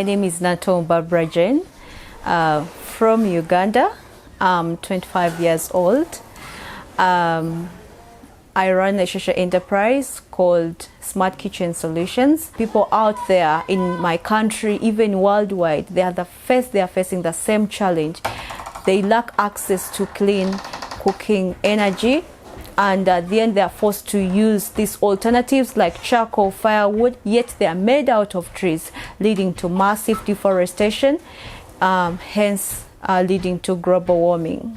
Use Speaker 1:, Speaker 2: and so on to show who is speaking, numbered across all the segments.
Speaker 1: My name is Nato Barbara Jane from Uganda. I'm 25 years old. I run a social enterprise called Smart Kitchen Solutions. People out there in my country, even worldwide, they are facing the same challenge. They lack access to clean cooking energy, and at the end they are forced to use these alternatives like charcoal, firewood, yet they are made out of trees, leading to massive deforestation, hence leading to global warming.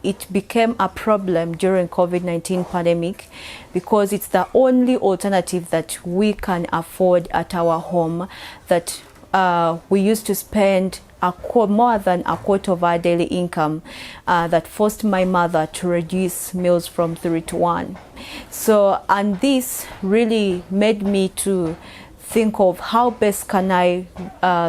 Speaker 1: It became a problem during COVID-19 pandemic because it's the only alternative that we can afford at our home, that we used to spend more than a quarter of our daily income, that forced my mother to reduce meals from 3 to 1. So, and this really made me to think of how best can I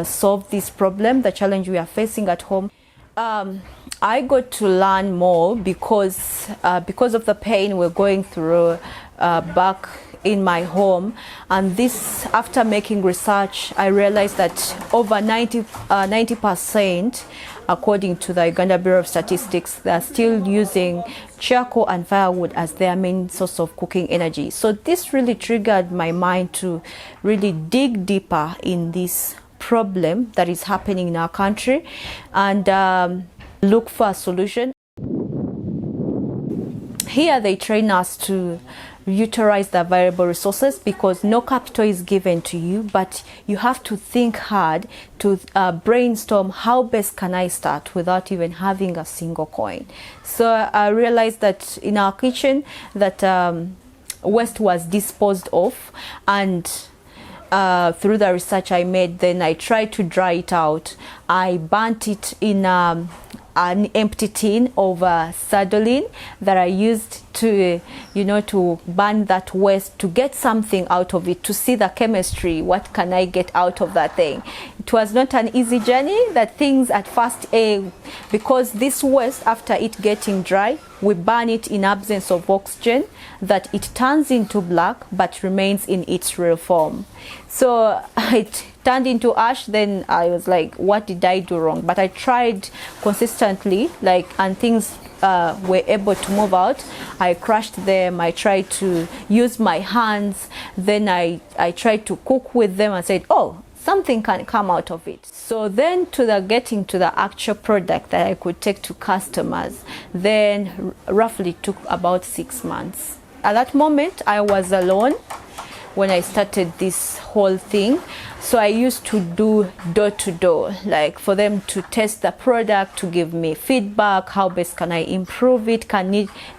Speaker 1: solve this problem, the challenge we are facing at home. I got to learn more because of the pain we're going through back in my home, and this, after making research, I realized that over 90%, according to the Uganda Bureau of Statistics, they are still using charcoal and firewood as their main source of cooking energy. So this really triggered my mind to really dig deeper in this problem that is happening in our country and look for a solution. Here they train us to utilize the available resources because no capital is given to you, but you have to think hard to brainstorm how best can I start without even having a single coin. So I realized that in our kitchen that waste was disposed of, and through the research I made, then I tried to dry it out. I burnt it in an empty tin of sardine that I used to, to burn that waste, to get something out of it, to see the chemistry, what can I get out of that thing. It was not an easy journey, that things at first, because this waste, after it getting dry, we burn it in absence of oxygen, that it turns into black but remains in its real form. So it turned into ash. Then I was like, what did I do wrong? But I tried consistently, and things were able to move out. I crushed them. I tried to use my hands. Then I tried to cook with them and said, oh, something can come out of it. So then getting to the actual product that I could take to customers, then roughly took about 6 months. At that moment, I was alone when I started this whole thing. So I used to do door to door, like for them to test the product, to give me feedback, how best can I improve it,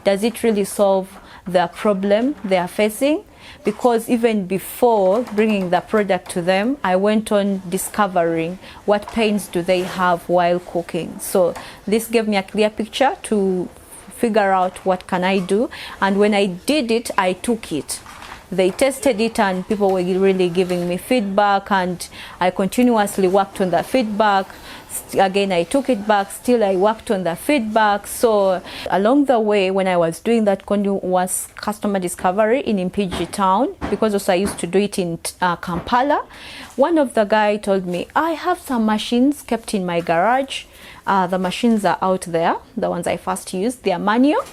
Speaker 1: does it really solve the problem they are facing? Because even before bringing the product to them, I went on discovering what pains do they have while cooking. So this gave me a clear picture to figure out what can I do. And when I did it, I took it. They tested it and people were really giving me feedback, and I continuously worked on the feedback. Again, I took it back, still I worked on the feedback. So along the way, when I was doing that continuous customer discovery in Impigi town, because also I used to do it in Kampala, one of the guy told me, I have some machines kept in my garage. The machines are out there, the ones I first used, they are manual.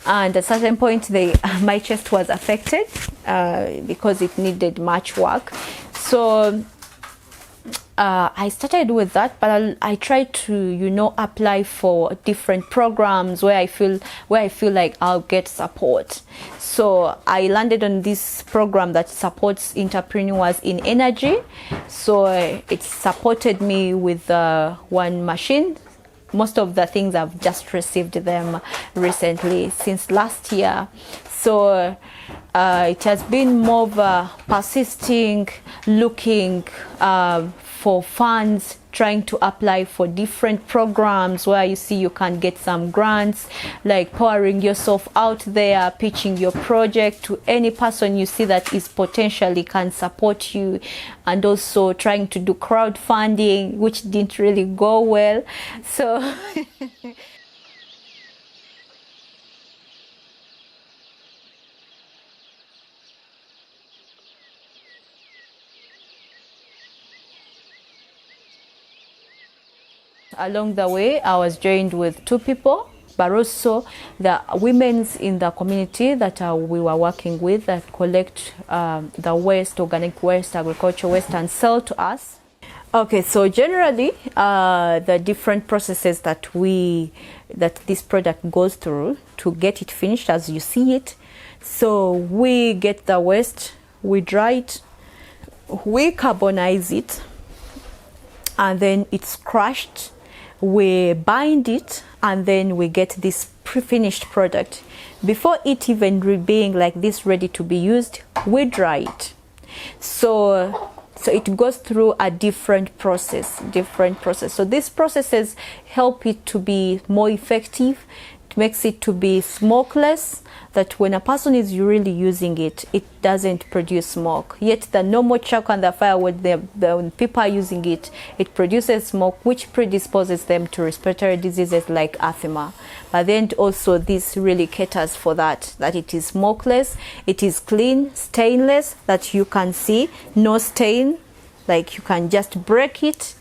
Speaker 1: And at a certain point, my chest was affected because it needed much work. So I started with that, but I tried to, apply for different programs where I feel like I'll get support. So I landed on this program that supports entrepreneurs in energy. So it supported me with one machine. Most of the things I've just received them recently, since last year. So it has been more of persisting, looking for funds, trying to apply for different programs where you can get some grants, like pouring yourself out there, pitching your project to any person you see that is potentially can support you, and also trying to do crowdfunding, which didn't really go well. So Along the way, I was joined with 2 people, but also the women in the community that we were working with that collect the waste, organic waste, agricultural waste, and sell to us. Okay, so generally, the different processes that this product goes through to get it finished as you see it. So we get the waste, we dry it, we carbonize it, and then it's crushed. We bind it, and then we get this pre-finished product. Before it even being like this ready to be used, we dry it. So it goes through a different process. So these processes help it to be more effective. It makes it to be smokeless, that when a person is really using it, it doesn't produce smoke. Yet the normal chalk and the firewood, when people are using it, it produces smoke, which predisposes them to respiratory diseases like asthma. But then also this really caters for that it is smokeless, it is clean, stainless, that you can see, no stain, like you can just break it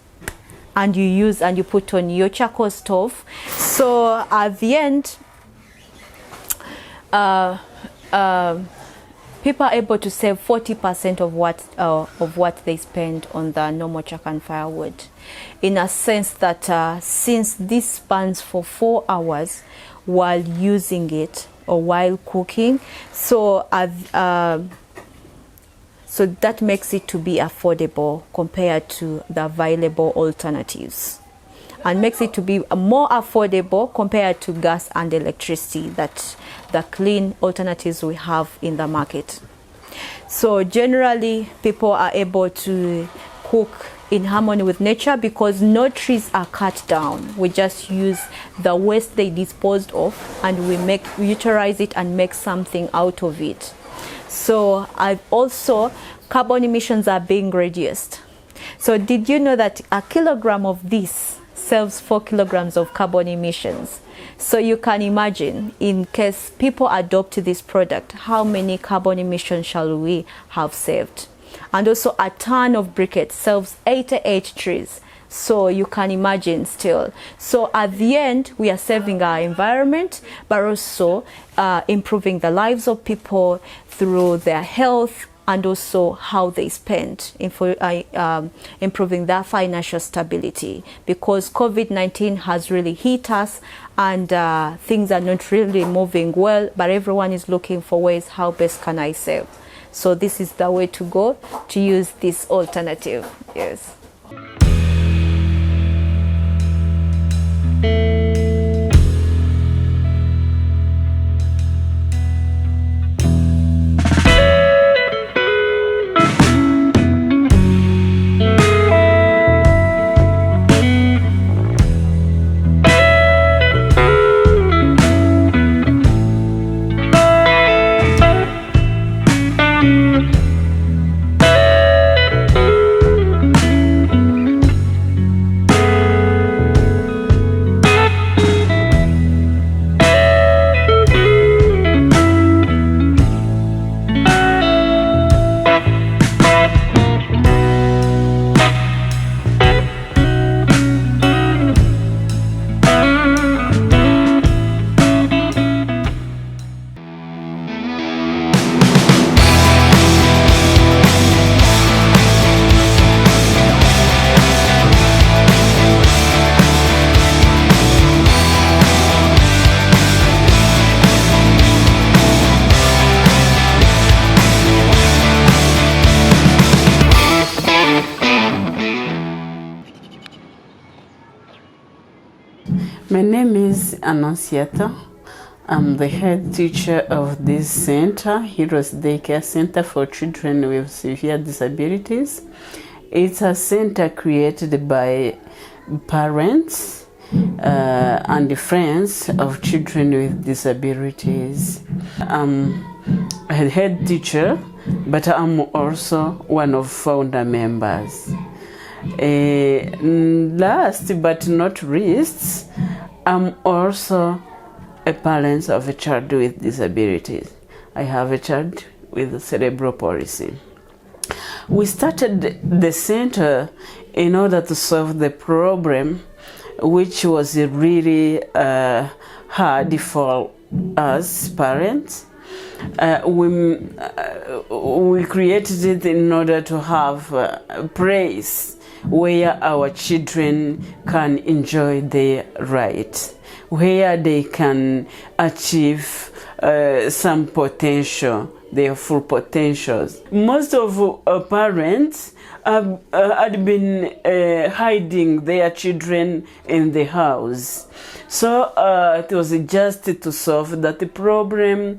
Speaker 1: and you use and you put on your charcoal stove. So at the end, people are able to save 40% of what they spend on the normal charcoal and firewood, in a sense that since this spans for 4 hours while using it or while cooking, so that makes it to be affordable compared to the available alternatives, and makes it to be more affordable compared to gas and electricity, that the clean alternatives we have in the market. So generally, people are able to cook in harmony with nature because no trees are cut down. We just use the waste they disposed of, and we utilize it and make something out of it. So also carbon emissions are being reduced. So did you know that a kilogram of this saves 4 kilograms of carbon emissions? So you can imagine, in case people adopt this product, how many carbon emissions shall we have saved? And also a ton of briquettes saves 88 trees. So you can imagine still. So at the end, we are saving our environment, but also improving the lives of people through their health, and also how they spend, improving their financial stability, because COVID-19 has really hit us, and things are not really moving well, but everyone is looking for ways, how best can I save? So this is the way to go, to use this alternative. Yes.
Speaker 2: My name is Annonciata. I'm the head teacher of this center, Heroes Daycare Center for Children with Severe Disabilities. It's a center created by parents and friends of children with disabilities. I'm a head teacher, but I'm also one of founder members. Last but not least, I'm also a parent of a child with disabilities. I have a child with cerebral palsy. We started the center in order to solve the problem which was really hard for us parents. We created it in order to have a place where our children can enjoy their rights, where they can achieve some potential, their full potentials. Most of our parents had been hiding their children in the house. So it was just to solve that problem,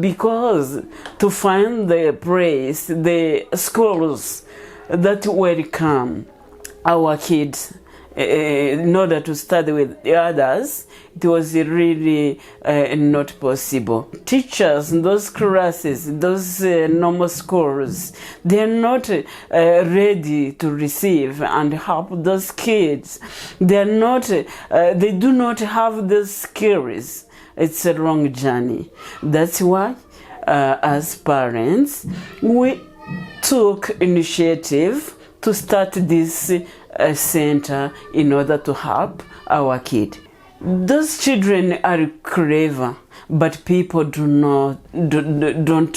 Speaker 2: because to find the place, the schools that welcome our kids in order to study with the others, it was really not possible. Teachers in those classes, those normal schools, they're not ready to receive and help those kids. They're not, they do not have the skills. It's a long journey. That's why, as parents, we took initiative to start this center in order to help our kids. Those children are clever, but people don't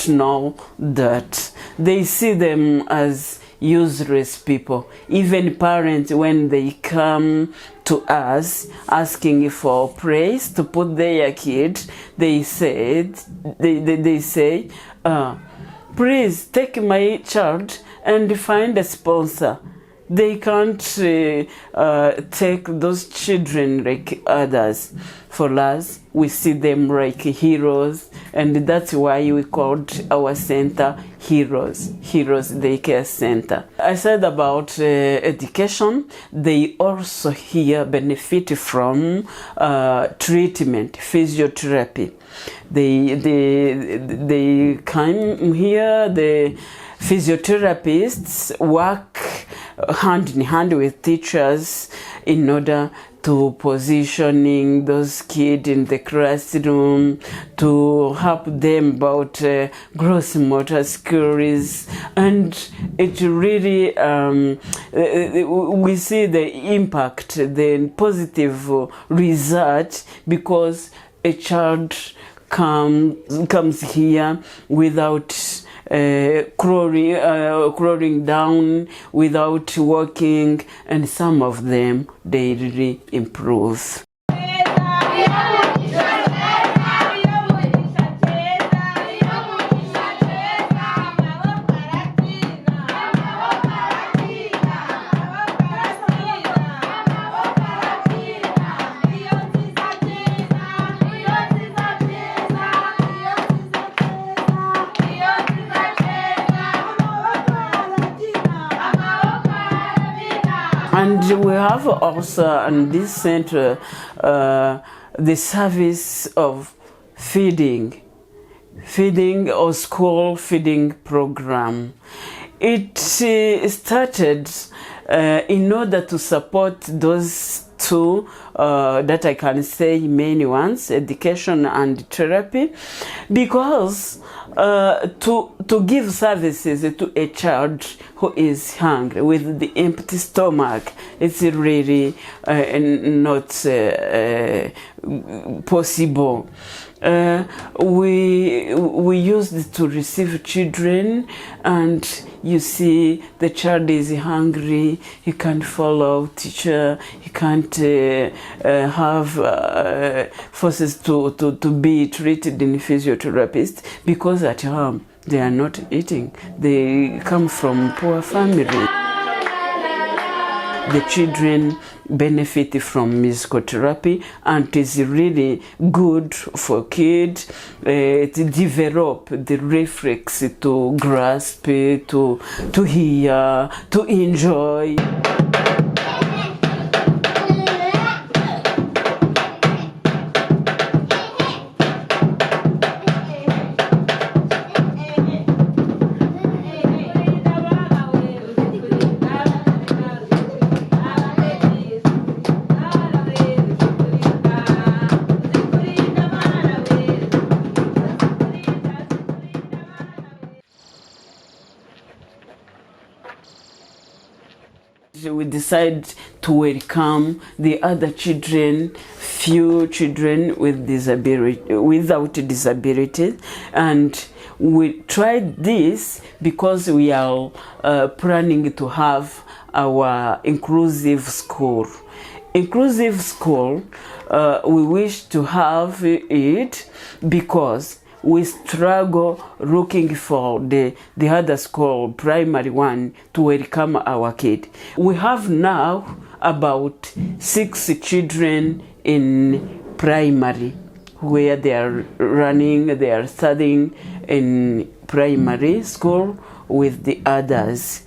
Speaker 2: know that. They see them as useless people. Even parents, when they come to us asking for praise to put their kid, they say, please take my child and find a sponsor. They can't take those children like others. For us, we see them like heroes, and that's why we called our center Heroes Daycare Center. I said about education, they also here benefit from treatment, physiotherapy. They come here, the physiotherapists work hand in hand with teachers in order to positioning those kids in the classroom, to help them about gross motor skills. And it really, we see the impact, the positive result, because a child comes here without crawling down, without walking, and some of them, they really improve. And we have also in this center the service of feeding or school feeding program. It started in order to support those two that I can say main ones, education and therapy, because to give services to a child who is hungry with the empty stomach, it's really not possible. We used to receive children, and you see the child is hungry, he can't follow teacher, he can't have forces to be treated in physiotherapist, because at home they are not eating. They come from poor family. The children benefit from musical therapy, and it is really good for kids to develop the reflex to grasp, to hear, to enjoy. We decide to welcome the other children, few children with disability, without disability. And we tried this because we are planning to have our inclusive school. Inclusive school, we wish to have it because we struggle looking for the other school, primary one, to welcome our kid. We have now about 6 children in primary where they are studying in primary school with the others.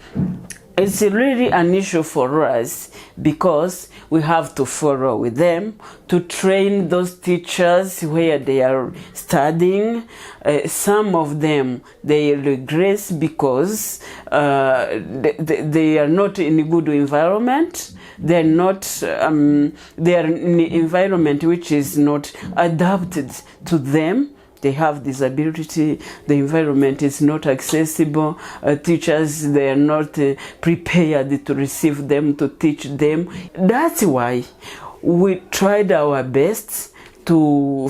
Speaker 2: It's really an issue for us because we have to follow with them to train those teachers where they are studying. Some of them, they regress because they are not in a good environment. They're not. They are in an environment which is not adapted to them. They have disability, the environment is not accessible, teachers, they are not prepared to receive them, to teach them. That's why we tried our best to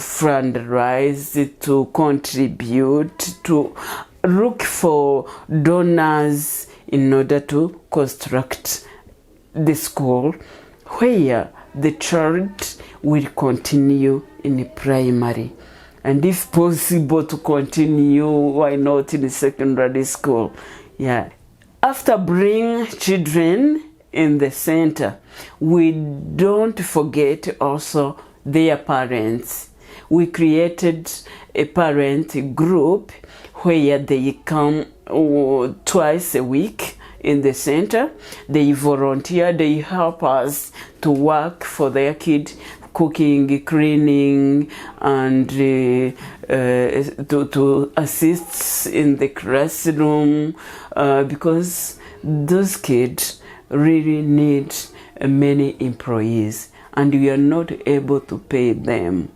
Speaker 2: fundraise, to contribute, to look for donors in order to construct the school where the child will continue in primary. And if possible to continue, why not in secondary school? Yeah. After bringing children in the center, we don't forget also their parents. We created a parent group where they come twice a week in the center. They volunteer, they help us to work for their kid, cooking, cleaning, and to assist in the classroom because those kids really need many employees and we are not able to pay them.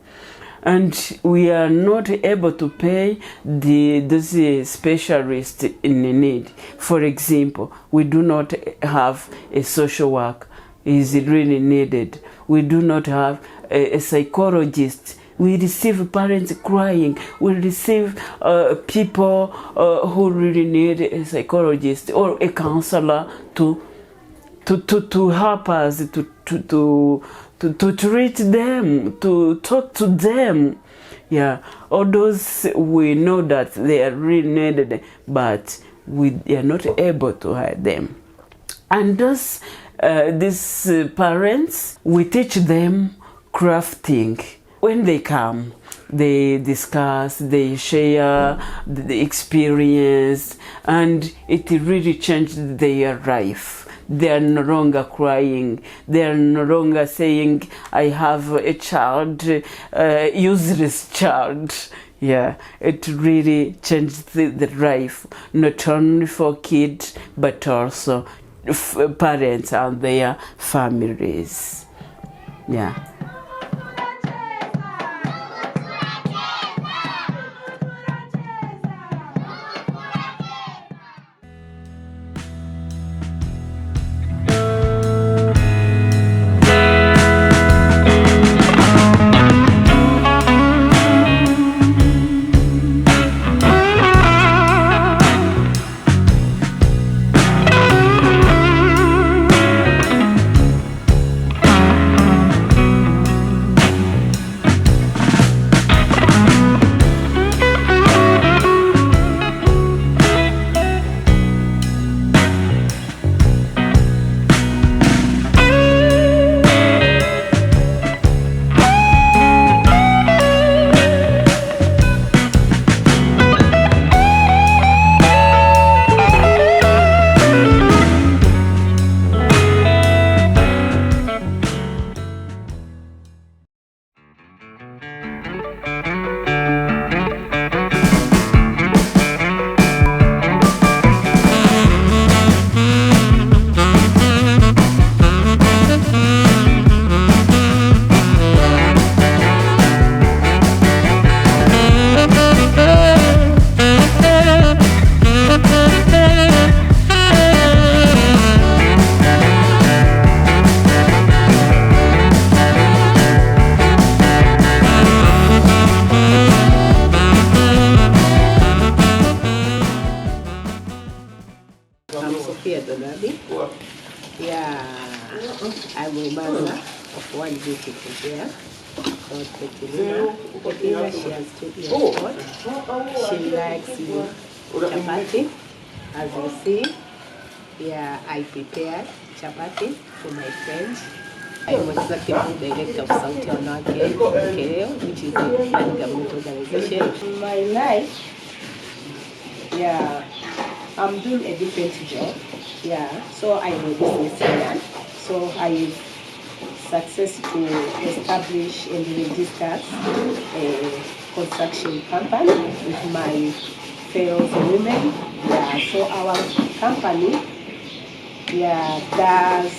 Speaker 2: And we are not able to pay those specialists in need. For example, we do not have a social work. Is really needed. We do not have a psychologist. We receive parents crying. We receive people who really need a psychologist or a counselor to help us to treat them, to talk to them. Yeah, all those we know that they are really needed, but we are not able to hire them. And those these parents, we teach them crafting. When they come, they discuss, they share the experience, and it really changed their life. They are no longer crying. They are no longer saying, I have a child, useless child. Yeah, it really changed the life, not only for kids, but also parents and their families. Yeah.
Speaker 3: one beautiful here. Called Petilina. Petilina, she has 2 years old. She likes chapati, as you see. Yeah, I prepared chapati for my friends. I'm executive director of Sauti ya Wanawake Maendeleo, which is a non-government organization. My life, yeah, I'm doing a different job. Yeah, so I'm a businessman. So I success to establish and register a construction company with my fellow women. Yeah, so our company, yeah, does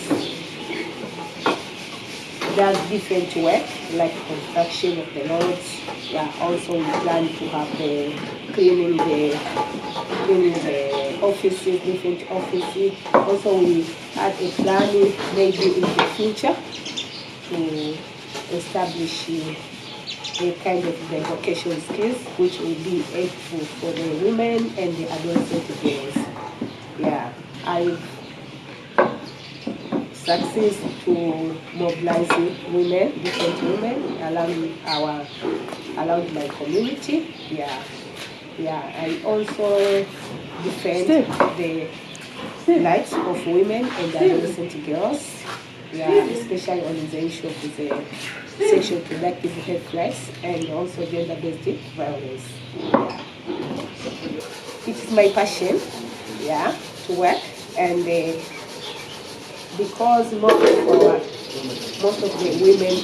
Speaker 3: different work like construction of the roads. Yeah, also we plan to have cleaning the offices, different offices. Also we had a plan maybe in the future to establish a kind of the vocational skills which will be helpful for the women and the adolescent girls. Yeah, I success to mobilize women, different women around my community. Yeah, I also defend the rights of women and adolescent girls. Yeah, especially on the issue of the sexual reproductive health rights and also gender-based violence. Yeah. It's my passion, yeah, to work, and because most of the women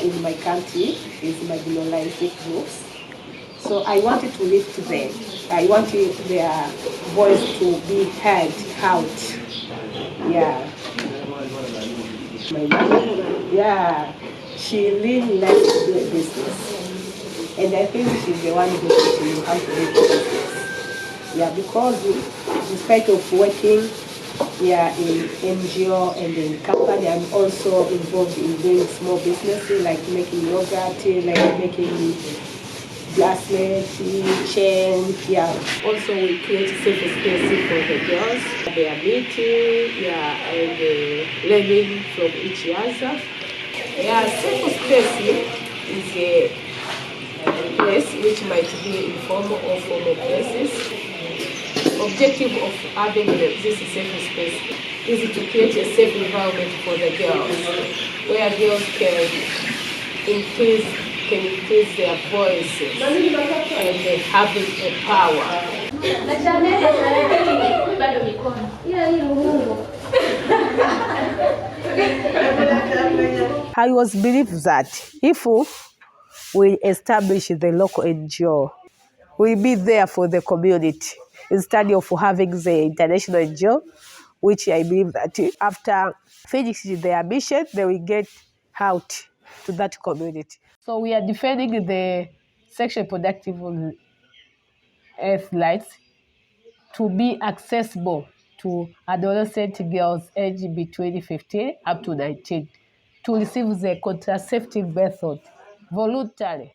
Speaker 3: in my country is marginalized groups, so I wanted to lift them. I wanted their voice to be heard out. Yeah. My mother, yeah, she really likes to do a business, and I think she's the one who teaches you how to do business. Yeah, because despite of working, yeah, in NGO and in company, I'm also involved in doing small businesses like making yogurt, like making bracelet, chain. Yeah. Also, we create safe space for the girls. They are meeting, yeah, and learning from each other. Yeah, safe space is a place which might be informal or formal places. Objective of having this safe space is to create a safe environment for the girls, where girls can increase their voices and having a power. I was believed that if we establish the local NGO, we'll be there for the community instead of having the international NGO, which I believe that after finishing their mission, they will get out to that community. So we are defending the sexual reproductive health rights to be accessible to adolescent girls aged between 15 up to 19 to receive the contraceptive method voluntarily.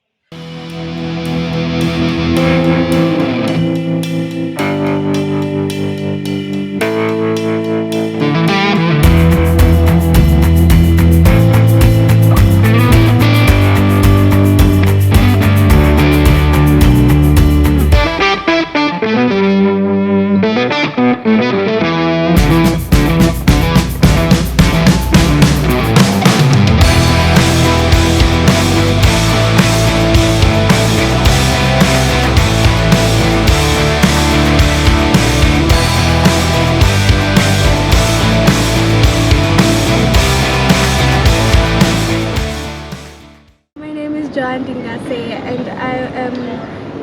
Speaker 4: And I am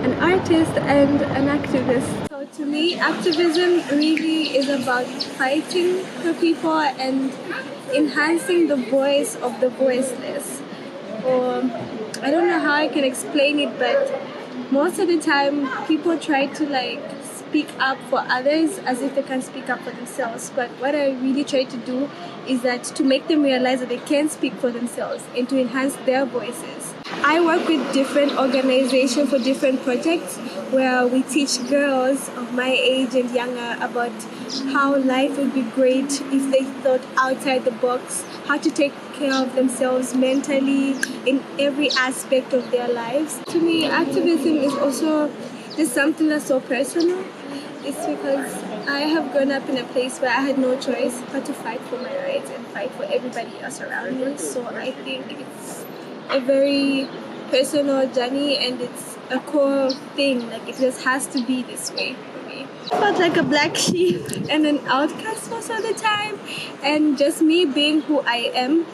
Speaker 4: an artist and an activist. So to me, activism really is about fighting for people and enhancing the voice of the voiceless. Or I don't know how I can explain it, but most of the time people try to speak up for others as if they can't speak up for themselves. But what I really try to do is that to make them realize that they can speak for themselves and to enhance their voices. I work with different organizations for different projects where we teach girls of my age and younger about how life would be great if they thought outside the box, how to take care of themselves mentally in every aspect of their lives. To me, activism is also just something that's so personal. It's because I have grown up in a place where I had no choice but to fight for my rights and fight for everybody else around me. So I think it's a very personal journey and it's a core thing. Like, it just has to be this way for me. I felt like a black sheep and an outcast most of the time, and just me being who I am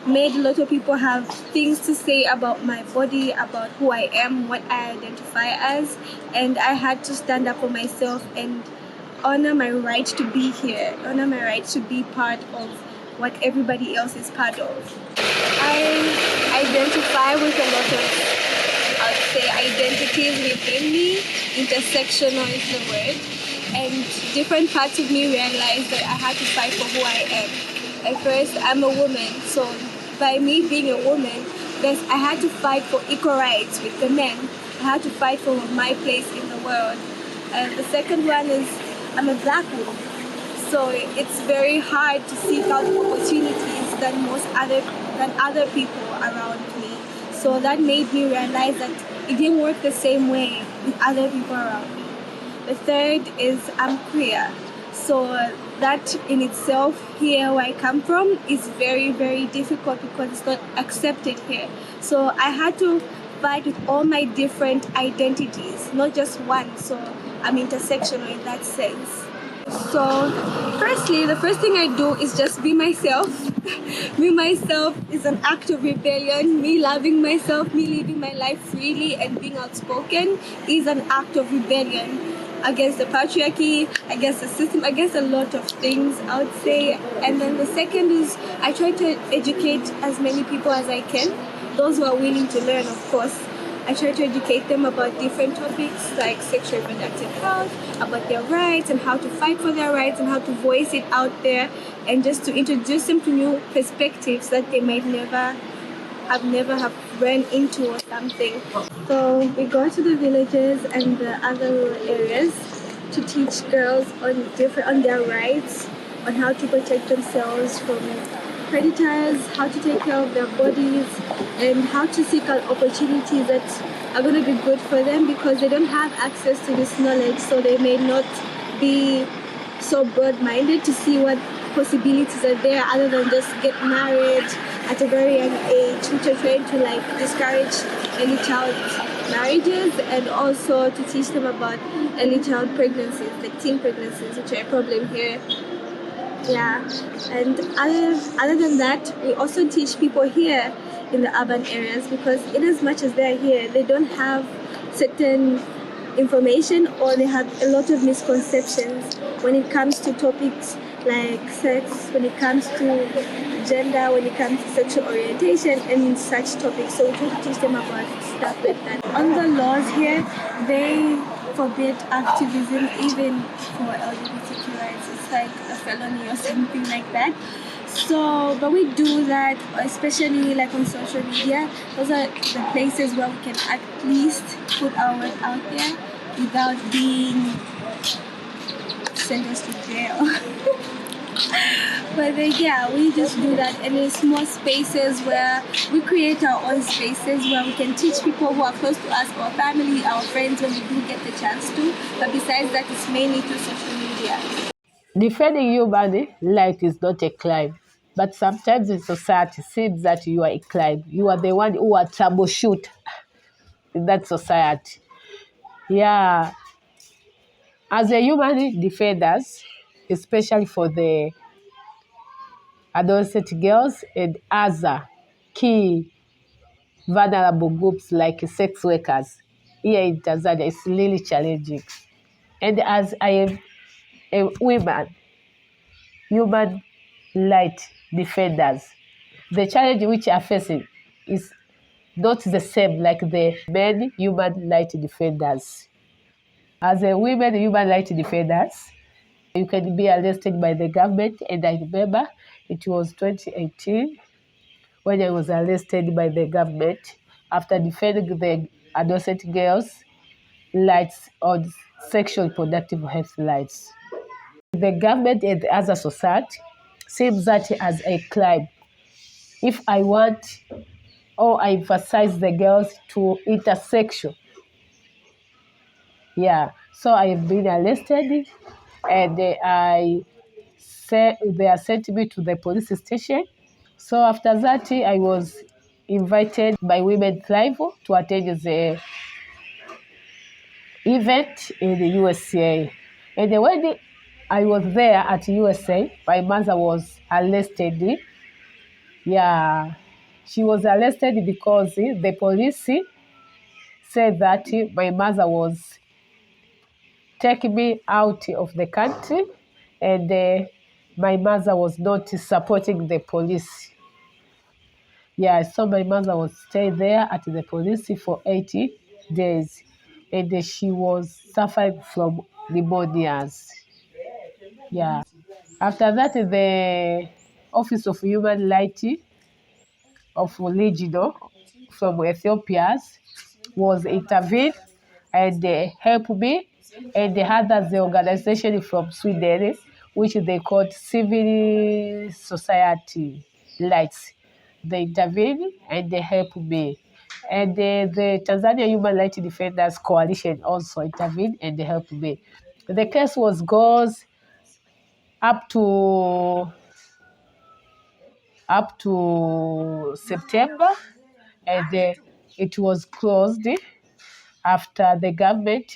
Speaker 4: made a lot of people have things to say about my body, about who I am, what I identify as, and I had to stand up for myself and honor my right to be here, honor my right to be part of what everybody else is part of. I identify with a lot of, I would say, identities within me. Intersectional is the word. And different parts of me realized that I had to fight for who I am. At first, I'm a woman, so by me being a woman, I had to fight for equal rights with the men. I had to fight for my place in the world. The second one is I'm a black woman. So it's very hard to seek out opportunities than other people around me. So that made me realize that it didn't work the same way with other people around me. The third is I'm queer. So that in itself, here where I come from, is very, very difficult because it's not accepted here. So I had to fight with all my different identities, not just one. So I'm intersectional in that sense. So firstly, the first thing I do is just be myself. Be myself is an act of rebellion. Me loving myself, me living my life freely and being outspoken is an act of rebellion against the patriarchy, against the system, against a lot of things, I would say. And then the second is I try to educate as many people as I can, those who are willing to learn, of course. I try to educate them about different topics like sexual and reproductive health, about their rights and how to fight for their rights and how to voice it out there, and just to introduce them to new perspectives that they might never have run into or something. So we go to the villages and the other rural areas to teach girls on their rights, on how to protect themselves from predators, how to take care of their bodies, and how to seek out opportunities that are going to be good for them because they don't have access to this knowledge, so they may not be so broad-minded to see what possibilities are there other than just get married at a very young age, which are trying to discourage early child marriages, and also to teach them about early child pregnancies, like teen pregnancies, which are a problem here. Yeah, and other than that, we also teach people here in the urban areas because in as much as they're here, they don't have certain information or they have a lot of misconceptions when it comes to topics like sex, when it comes to gender, when it comes to sexual orientation and such topics. So we try to teach them about stuff like that. On the laws here, they forbid activism even for LGBTQ rights. It's like a felony or something like that. So, but we do that, especially like on social media. Those are the places where we can at least put our work out there without being sentenced to jail. But yeah, we just do that, and it's more spaces where we create our own spaces where we can teach people who are close to us, our family, our friends, when we do get the chance to. But besides that, it's mainly through social media.
Speaker 5: Defending human life is not a climb, but sometimes in society seems that you are a climb. You are the one who are troubleshoot in that society. Yeah, as a human defenders, especially for the adolescent girls and other key vulnerable groups like sex workers here in Tanzania, it's really challenging. And as I am a woman, human rights defenders, the challenge which are facing is not the same like the men human rights defenders. As a women human rights defenders, you can be arrested by the government, and I remember it was 2018 when I was arrested by the government after defending the adolescent girls' rights on sexual reproductive health rights. The government and the other society sees that as a crime. If I want or I emphasize the girls to intersexual, yeah. So I have been arrested, and they are sent me to the police station. So after that, I was invited by Women Thrive to attend the event in the USA. And when I was there at USA, my mother was arrested. Yeah, she was arrested because the police said that my mother was taking me out of the country, and my mother was not supporting the police. Yeah, so my mother was staying there at the police for 80 days, and she was suffering from pneumonias. Yeah. After that, the Office of Human Rights of Regional from Ethiopia was intervened and helped me, and they had the organization from Sweden, which they called Civil Society Rights. They intervened and they helped me. And the Tanzania Human Rights Defenders Coalition also intervened and they helped me. The case goes up to September, and it was closed after the government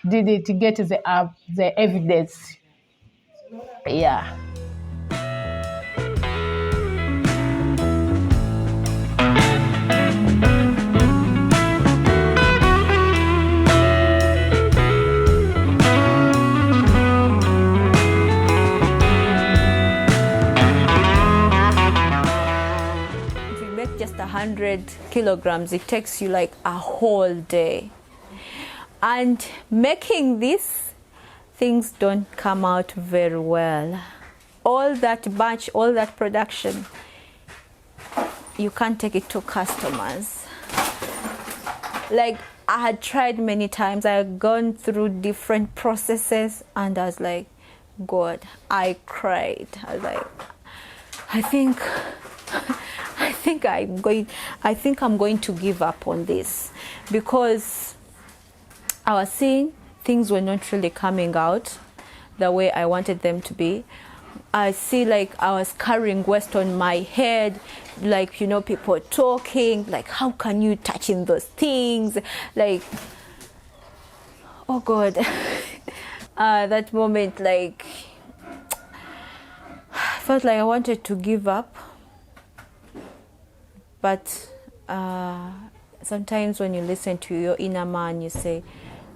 Speaker 5: didn't get the evidence. Yeah.
Speaker 1: If you make just 100 kilograms, it takes you like a whole day. And making this, things don't come out very well. All that batch, all that production, you can't take it to customers. Like, I had tried many times, I had gone through different processes, and I was like, God, I cried. I was like, I think I'm going to give up on this, because I was seeing things were not really coming out the way I wanted them to be. I see like I was carrying waste on my head, like, you know, people talking, like, how can you touch in those things? Like, oh God. That moment, like, I felt like I wanted to give up. But sometimes when you listen to your inner man, you say,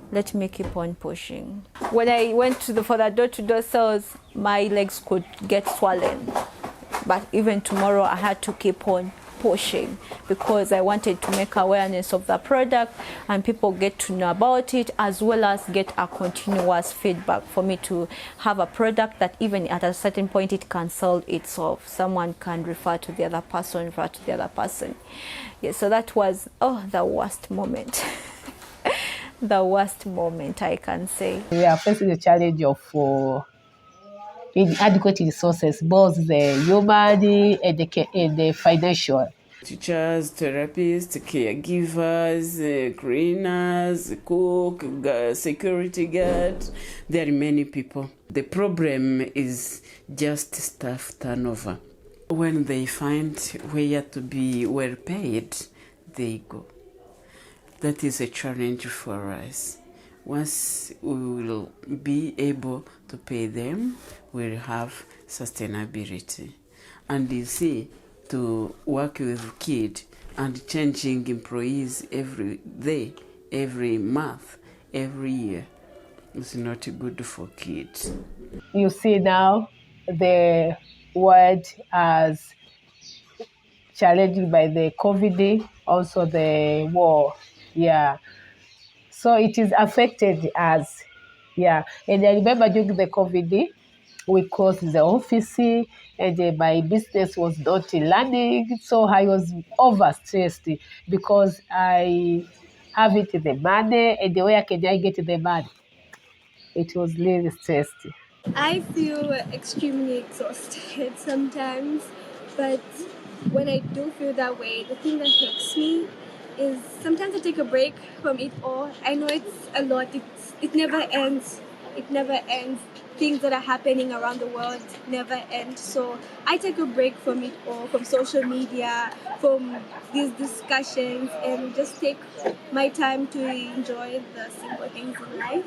Speaker 1: let me keep on pushing. When I went for the door-to-door sales, my legs could get swollen. But even tomorrow, I had to keep on pushing, because I wanted to make awareness of the product and people get to know about it, as well as get a continuous feedback for me to have a product that even at a certain point it can sell itself. Someone can refer to the other person, Yeah, so that was the worst moment. The worst moment, I can say.
Speaker 5: We are facing the challenge of inadequate resources, both the human and the financial.
Speaker 2: Teachers, therapists, caregivers, cleaners, cook, security guards. There are many people. The problem is just staff turnover. When they find where to be well paid, they go. That is a challenge for us. Once we will be able to pay them, we'll have sustainability. And you see, to work with kids and changing employees every day, every month, every year, is not good for kids.
Speaker 5: You see now the world as challenged by the COVID, also the war. Yeah. So it is affected us. Yeah. And I remember during the COVID, we closed the office and my business was not running. So I was overstressed because I have it the money and where can I get the money? It was really stressed.
Speaker 4: I feel extremely exhausted sometimes, but when I do feel that way, the thing that helps me is sometimes I take a break from it all. I know it's a lot, it never ends. It never ends. Things that are happening around the world never end. So I take a break from it all, from social media, from these discussions, and just take my time to enjoy the simple things in life.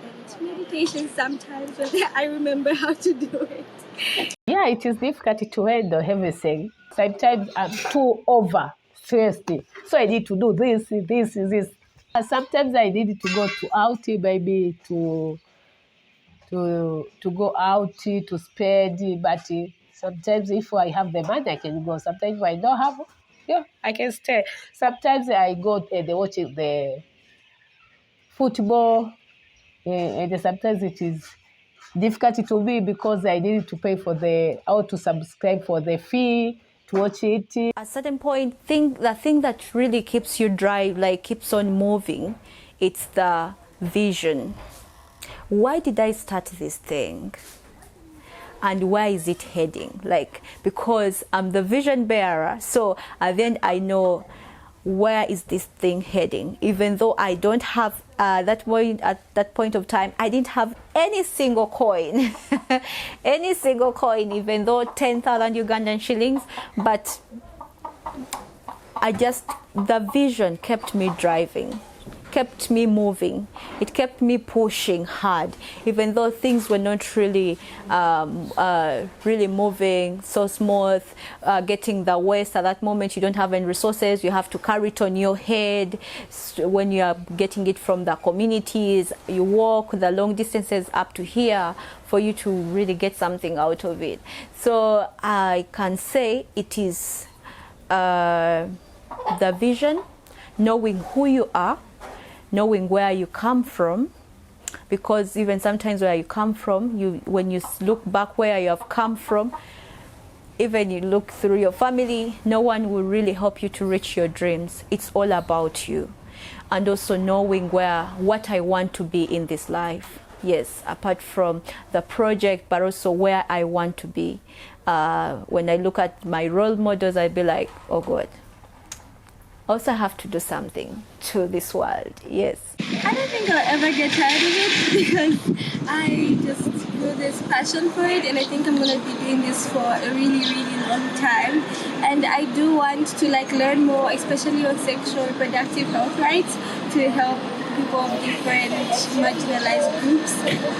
Speaker 4: And meditation sometimes when I remember how to do it.
Speaker 5: Yeah, it is difficult to handle everything. Sometimes I'm too over stressed. So I need to do this. And sometimes I need to go to out, maybe to go out to spend. But sometimes if I have the money, I can go. Sometimes if I don't have, yeah, I can stay. Sometimes I go and watch the football, and sometimes it is difficult to me because I need to pay for to subscribe for the fee to watch it.
Speaker 1: At a certain point, the thing that really keeps you drive, like keeps on moving, it's the vision. Why did I start this thing? And where is it heading? Like, because I'm the vision bearer, so then I know where is this thing heading. Even though I don't have at that point of time, I didn't have any single coin, any single coin, even though 10,000 Ugandan shillings, but the vision kept me driving, kept me moving. It kept me pushing hard, even though things were not really really moving so smooth. Getting the waste at that moment, you don't have any resources. You have to carry it on your head. When you are getting it from the communities, you walk the long distances up to here for you to really get something out of it. So I can say it is the vision, knowing who you are, knowing where you come from, because even sometimes where you come from, when you look back where you have come from, even you look through your family, no one will really help you to reach your dreams. It's all about you. And also knowing what I want to be in this life. Yes, apart from the project, but also where I want to be. When I look at my role models, I'd be like, oh God, also have to do something to this world. Yes.
Speaker 4: I don't think I'll ever get tired of it because I just feel this passion for it, and I think I'm going to be doing this for a really, really long time. And I do want to learn more, especially on sexual reproductive health rights, to help people of different marginalized groups.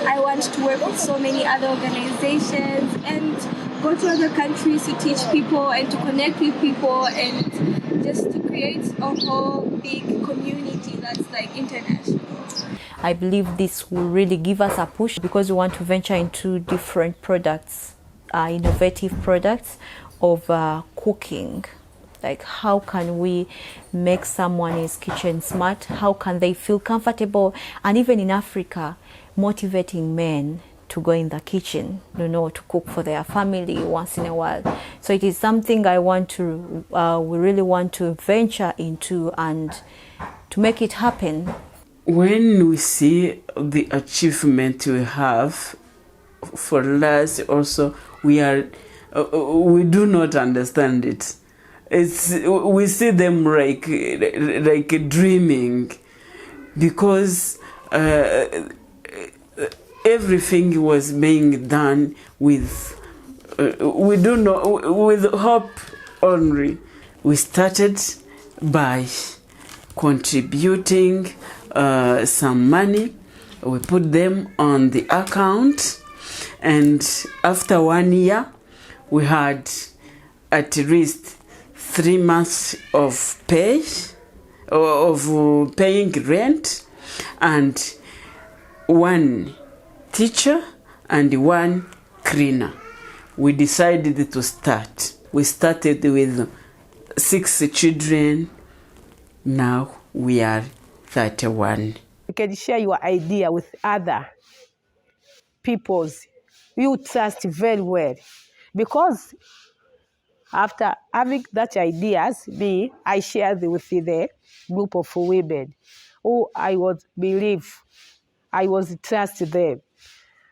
Speaker 4: I want to work with so many other organizations and go to other countries to teach people and to connect with people and just to create a whole big community that's international.
Speaker 1: I believe this will really give us a push because we want to venture into different products, innovative products of cooking. Like, how can we make someone's kitchen smart? How can they feel comfortable? And even in Africa, motivating men to go in the kitchen, to cook for their family once in a while. So it is something we really want to venture into and to make it happen.
Speaker 2: When we see the achievement we have, for us also, we do not understand it. We see them like dreaming, because everything was being done with with hope only. We started by contributing some money. We put them on the account, and after 1 year, we had at least 3 months of paying rent, and 1 teacher and 1 cleaner. We decided to start. We started with 6 children. Now we are that one.
Speaker 5: You can share your idea with other peoples you trust very well. Because after having that ideas, I shared with the group of women who I was trust them.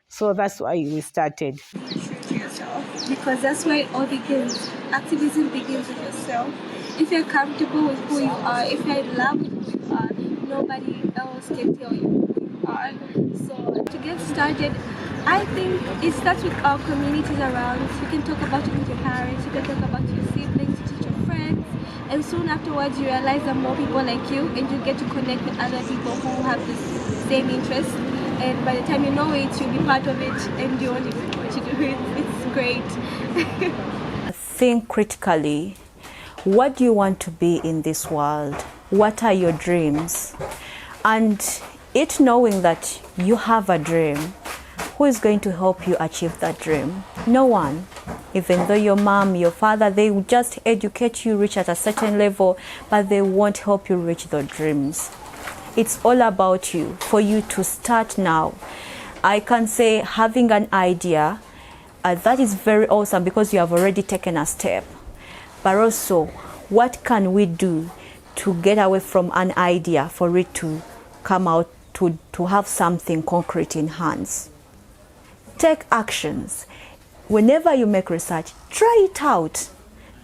Speaker 5: So that's why we started.
Speaker 4: Because that's where all begins. Activism begins with yourself. If you're comfortable with who you are, if you're in love with who you are, nobody else can tell you who you are. So to get started, I think it starts with our communities around. You can talk about it with your parents, you can talk about your siblings, with your friends, and soon afterwards you realize that more people like you, and you get to connect with other people who have the same interests. And by the time you know it, you'll be part of it, and you won't even know what you're doing. It's great.
Speaker 1: Think critically. What do you want to be in this world? What are your dreams? And it knowing that you have a dream, who is going to help you achieve that dream? No one. Even though your mom, your father, they will just educate you, reach at a certain level, but they won't help you reach the dreams. It's all about you, for you to start now. I can say having an idea, that is very awesome because you have already taken a step. But also, what can we do to get away from an idea for it to come out, to have something concrete in hands? Take actions. Whenever you make research, try it out.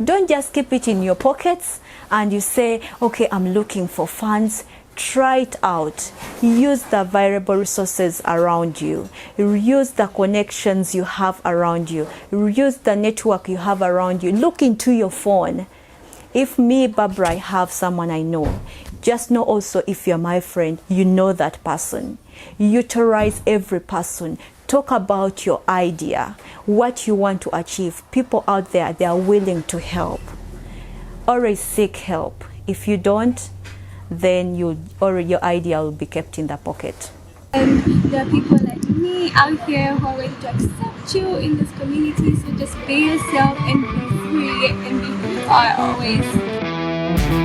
Speaker 1: Don't just keep it in your pockets and you say, okay, I'm looking for funds. Try it out. Use the available resources around you. Use the connections you have around you. Use the network you have around you. Look into your phone. If me, Barbara, I have someone I know, just know also if you're my friend, you know that person. Utilize every person. Talk about your idea, what you want to achieve. People out there, they are willing to help. Always seek help. If you don't, then your idea will be kept in the pocket.
Speaker 4: And there are people like me out here who are ready to accept you in this community. So just be yourself and be free and be who you are always.